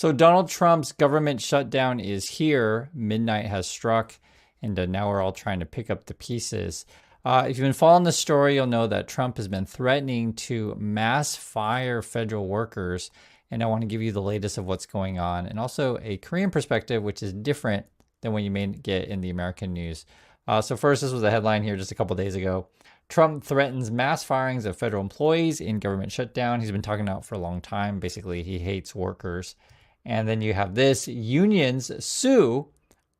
So Donald Trump's government shutdown is here. Midnight has struck, and now we're all trying to pick up the pieces. If you've been following the story, you'll know that Trump has been threatening to mass fire federal workers. And I want to give you the latest of what's going on, and also a Korean perspective, which is different than what you may get in the American news. So first, this was a headline here just a couple days ago. Trump threatens mass firings of federal employees in government shutdown. He's been talking about for a long time. Basically, he hates workers. And then you have this: unions sue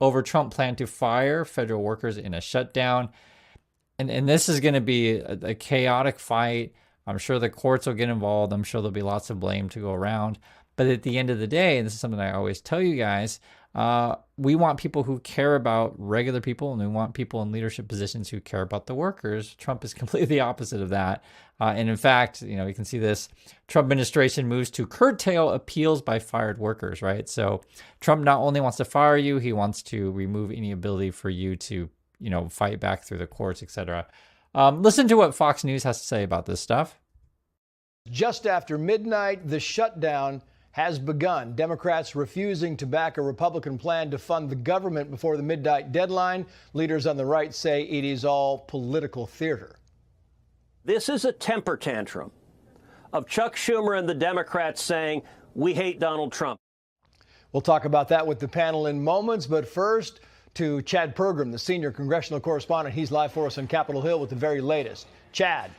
over Trump plan to fire federal workers in a shutdown. And this is going to be a chaotic fight. I'm sure the courts will get involved. I'm sure there'll be lots of blame to go around. But at the end of the day, and this is something I always tell you guys, we want people who care about regular people, and we want people in leadership positions who care about the workers. Trump is completely the opposite of that. And in fact, you can see this: Trump administration moves to curtail appeals by fired workers, right? So Trump not only wants to fire you, he wants to remove any ability for you to, fight back through the courts, etc. Listen to what Fox News has to say about this stuff. Just after midnight, the shutdown has begun. Democrats refusing to back a Republican plan to fund the government before the midnight deadline. Leaders on the right say it is all political theater. This is a temper tantrum of Chuck Schumer and the Democrats saying, we hate Donald Trump. We'll talk about that with the panel in moments, but first to Chad Pergram, the senior congressional correspondent. He's live for us on Capitol Hill with the very latest. Chad.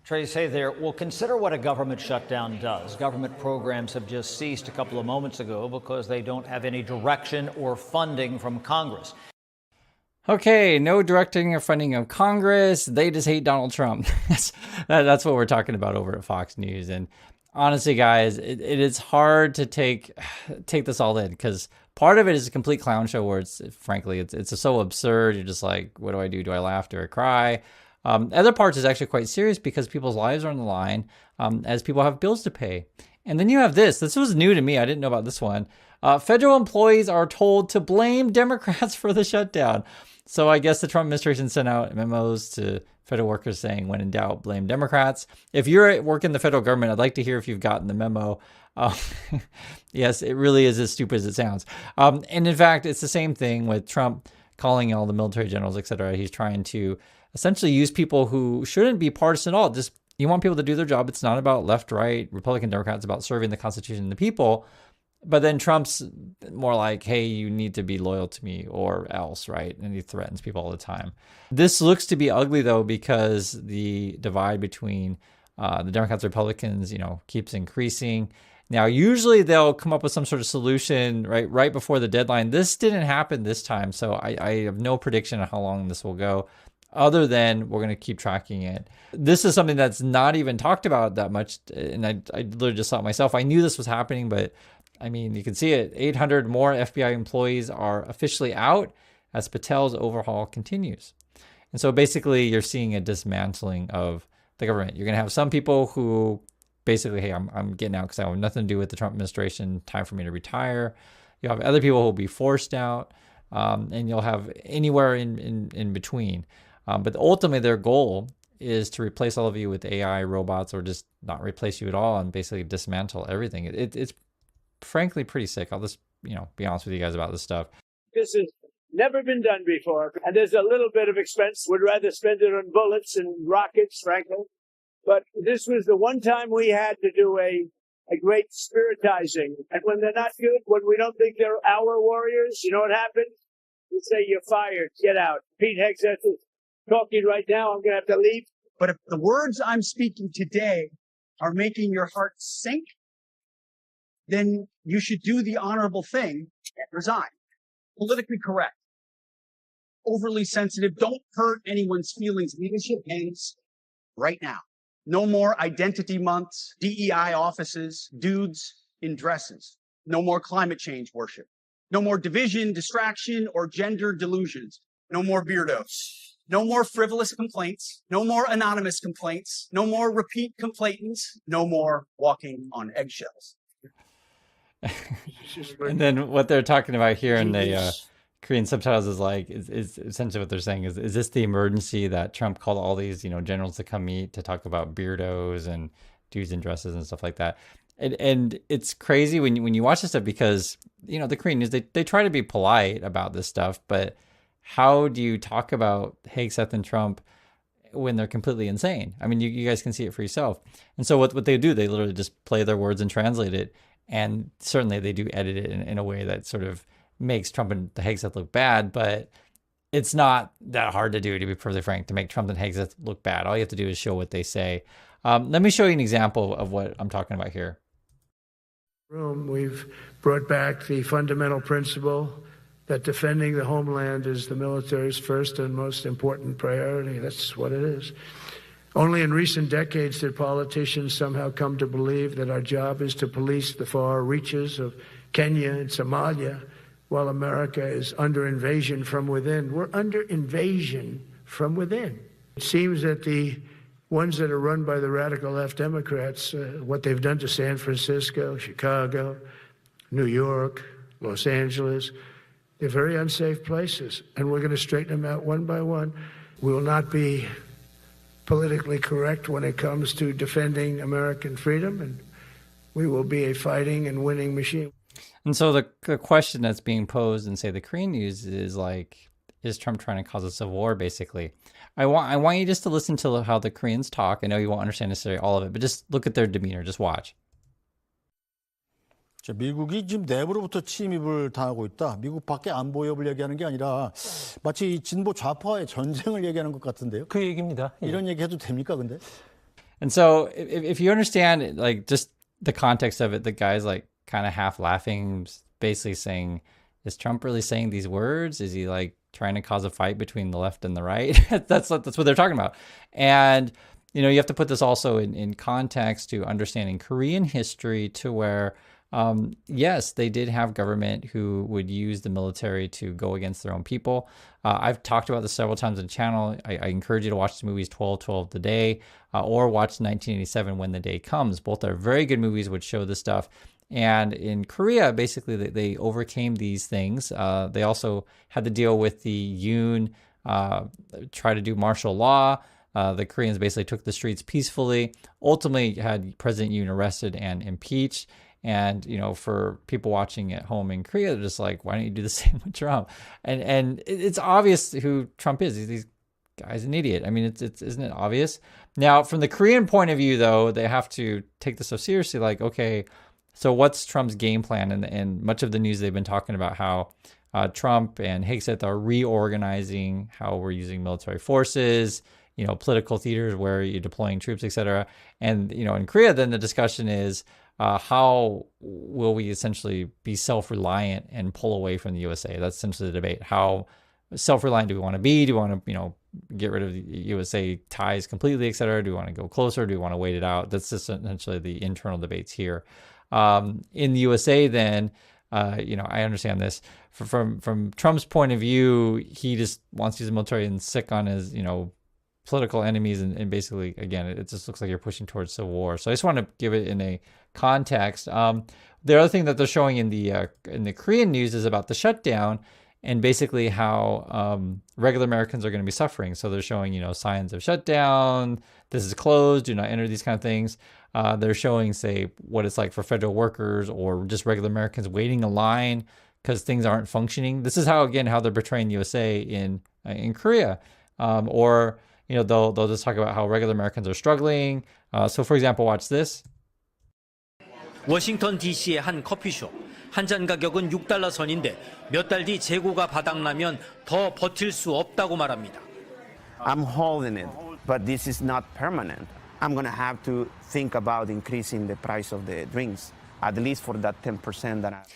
Trace, hey there. Well, consider what a government shutdown does. Government programs have just ceased a couple of moments ago because they don't have any direction or funding from Congress. Okay, no directing or funding of Congress. They just hate Donald Trump. That's what we're talking about over at Fox News. And honestly, guys, it is hard to take this all in, because part of it is a complete clown show where it's so absurd. You're just like, what do I do? Do I laugh? Do I cry? Other parts is actually quite serious because people's lives are on the line as people have bills to pay. And then you have this. This was new to me. I didn't know about this one. Federal employees are told to blame Democrats for the shutdown. So I guess the Trump administration sent out memos to federal workers saying, when in doubt, blame Democrats. If you're at work in the federal government, I'd like to hear if you've gotten the memo. Yes, it really is as stupid as it sounds. And in fact, it's the same thing with Trump calling all the military generals, etc. He's trying to essentially use people who shouldn't be partisan at all. Just, you want people to do their job. It's not about left, right, Republican, Democrats. It's about serving the Constitution and the people. But then Trump's more like, hey, you need to be loyal to me or else, right? And he threatens people all the time. This looks to be ugly, though, because the divide between the Democrats and Republicans, keeps increasing. Now, usually they'll come up with some sort of solution right before the deadline. This didn't happen this time, so I have no prediction on how long this will go, other than we're going to keep tracking it. This is something that's not even talked about that much, and I literally just thought myself, I knew this was happening, but I mean, you can see it. 800 more FBI employees are officially out as Patel's overhaul continues. And so basically, you're seeing a dismantling of the government. You're going to have some people who basically, hey, I'm getting out because I have nothing to do with the Trump administration. Time for me to retire. You'll have other people who will be forced out, and you'll have anywhere in between. But ultimately, their goal is to replace all of you with AI, robots, or just not replace you at all and basically dismantle everything. It's frankly pretty sick. I'll just, be honest with you guys about this stuff. This has never been done before, and there's a little bit of expense. Would rather spend it on bullets and rockets, frankly. But this was the one time we had to do a great spiritizing. And when they're not good, when we don't think they're our warriors, you know what happens? We say, you're fired, get out. Pete Hegseth is talking right now. I'm going to have to leave. But if the words I'm speaking today are making your heart sink, then you should do the honorable thing and resign. Politically correct. Overly sensitive. Don't hurt anyone's feelings. Leadership ends right now. No more identity months, DEI offices, dudes in dresses. No more climate change worship. No more division, distraction, or gender delusions. No more beardos. No more frivolous complaints. No more anonymous complaints. No more repeat complainants. No more walking on eggshells. And then what they're talking about here in the Korean subtitles is essentially what they're saying is this the emergency that Trump called all these, generals to come meet to talk about beardos and dudes in dresses and stuff like that? And it's crazy when you watch this stuff because, the Korean news, they try to be polite about this stuff, but how do you talk about Hegseth and Trump when they're completely insane? I mean, you guys can see it for yourself. And so what they do, they literally just play their words and translate it. And certainly they do edit it in a way that sort of makes Trump and the Hegseth look bad, but it's not that hard to do, to be perfectly frank, to make Trump and Hegseth look bad. All you have to do is show what they say. Let me show you an example of what I'm talking about here. We've brought back the fundamental principle that defending the homeland is the military's first and most important priority. That's what it is. Only in recent decades did politicians somehow come to believe that our job is to police the far reaches of Kenya and Somalia, while America is under invasion from within. We're under invasion from within. It seems that the ones that are run by the radical left Democrats, what they've done to San Francisco, Chicago, New York, Los Angeles, they're very unsafe places, and we're going to straighten them out one by one. We will not be politically correct when it comes to defending American freedom, and we will be a fighting and winning machine. And so the question that's being posed in, say, the Korean news is like, is Trump trying to cause a civil war, basically? I want you just to listen to how the Koreans talk. I know you won't understand necessarily all of it, but just look at their demeanor. Just watch. 미국이 지금 내부로부터 침입을 당하고 있다. 미국 밖에 안보 여부를 얘기하는 게 아니라 마치 진보 좌파의 전쟁을 얘기하는 것 같은데요. 그 얘기입니다. 이런 얘기 해도 됩니까, 근데? And so if you understand, like, just the context of it, the guy's like kind of half laughing, basically saying, is Trump really saying these words? Is he like trying to cause a fight between the left and the right? That's what they're talking about. And, you have to put this also in context to understanding Korean history, to where, yes, they did have government who would use the military to go against their own people. I've talked about this several times on the channel. I encourage you to watch the movies 12/12 The Day, or watch 1987 When the Day Comes. Both are very good movies which show this stuff. And in Korea, basically, they overcame these things. They also had to deal with the Yoon, try to do martial law. The Koreans basically took the streets peacefully, ultimately had President Yoon arrested and impeached. And, for people watching at home in Korea, they're just like, why don't you do the same with Trump? And it's obvious who Trump is. These guy's an idiot. I mean, it's isn't it obvious? Now, from the Korean point of view, though, they have to take this so seriously. Like, okay, so what's Trump's game plan? And much of the news, they've been talking about how Trump and Hegseth are reorganizing how we're using military forces, political theaters where you're deploying troops, etc. And, in Korea, then the discussion is, how will we essentially be self-reliant and pull away from the USA? That's essentially the debate. How self-reliant do we want to be? Do we want to, get rid of the USA ties completely, et cetera? Do we want to go closer? Do we want to wait it out? That's just essentially the internal debates here. In the USA, then, I understand this. From Trump's point of view, he just wants to use the military and sick on his, political enemies, and basically, again, it just looks like you're pushing towards civil war. So I just want to give it in a context. The other thing that they're showing in the Korean news is about the shutdown, and basically how regular Americans are going to be suffering. So they're showing, signs of shutdown, this is closed, do not enter, these kind of things. They're showing, say, what it's like for federal workers or just regular Americans waiting in line because things aren't functioning. This is how they're portraying the USA in Korea. Or, they'll just talk about how regular Americans are struggling. So, for example, watch this. 워싱턴 DC의 한 커피숍. 한 잔 가격은 6달러 선인데 몇 달 뒤 재고가 바닥나면 더 버틸 수 없다고 말합니다. I'm holding it, but this is not permanent. I'm going to have to think about increasing the price of the drinks, at least for that 10% that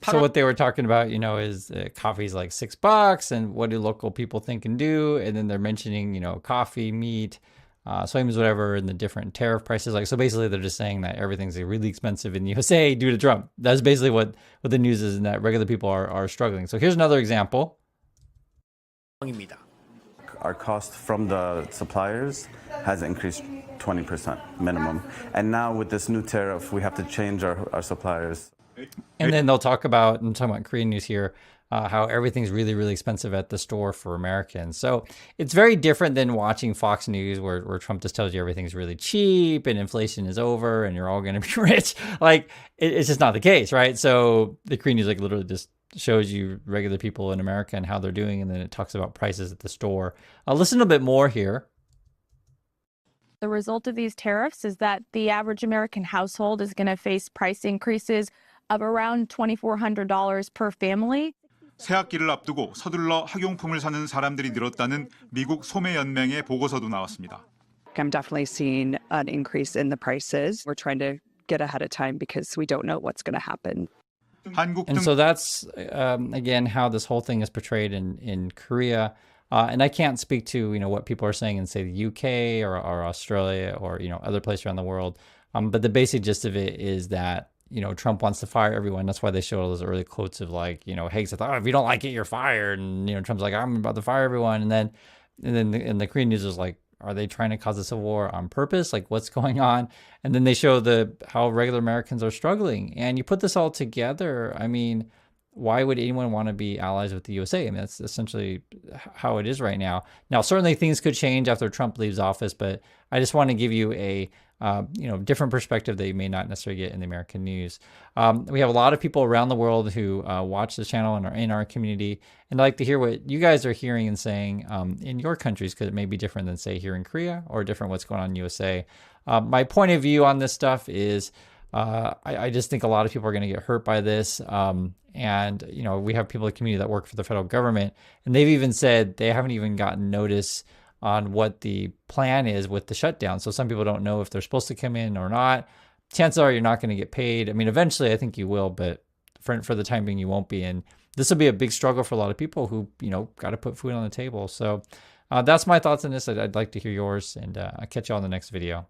So what they were talking about, is coffee's like $6, and what do local people think and do? And then they're mentioning, coffee, meat, soybeans, whatever, and the different tariff prices. So basically they're just saying that everything's really expensive in the USA due to Trump. That's basically what the news is, and that regular people are struggling. So here's another example. Our cost from the suppliers has increased 20% minimum. And now with this new tariff, we have to change our suppliers. And then they'll talk about, and I'm talking about Korean news here, how everything's really, really expensive at the store for Americans. So it's very different than watching Fox News where Trump just tells you everything's really cheap and inflation is over and you're all going to be rich. Like, it's just not the case, right? So the Korean News like literally just shows you regular people in America and how they're doing, and then it talks about prices at the store. I'll listen a bit more here. The result of these tariffs is that the average American household is going to face price increases of around $2,400 per family. 새학기를 앞두고 서둘러 학용품을 사는 사람들이 늘었다는 미국 소매연맹의 보고서도 나왔습니다. I'm definitely seeing an increase in the prices. We're trying to get ahead of time because we don't know what's going to happen. And so that's, again, how this whole thing is portrayed in Korea. And I can't speak to, what people are saying in, say, the UK or Australia or, other places around the world. But the basic gist of it is that, Trump wants to fire everyone. That's why they showed all those early quotes of like, Haig's like, oh, if you don't like it, you're fired. And, Trump's like, I'm about to fire everyone. And then the Korean News is like, are they trying to cause a civil war on purpose? Like, what's going on? And then they show how regular Americans are struggling. And you put this all together, I mean, why would anyone want to be allies with the USA? I mean, that's essentially how it is right now. Now, certainly things could change after Trump leaves office, but I just want to give you a different perspective that you may not necessarily get in the American news. We have a lot of people around the world who watch this channel and are in our community, and I'd like to hear what you guys are hearing and saying in your countries, because it may be different than, say, here in Korea, or different what's going on in USA. My point of view on this stuff is I just think a lot of people are going to get hurt by this. And, we have people in the community that work for the federal government, and they've even said they haven't even gotten notice on what the plan is with the shutdown. So some people don't know if they're supposed to come in or not. Chances are you're not going to get paid. I mean, eventually I think you will, but for the time being, you won't be. And this will be a big struggle for a lot of people who, got to put food on the table. So that's my thoughts on this. I'd like to hear yours, and I'll catch you on the next video.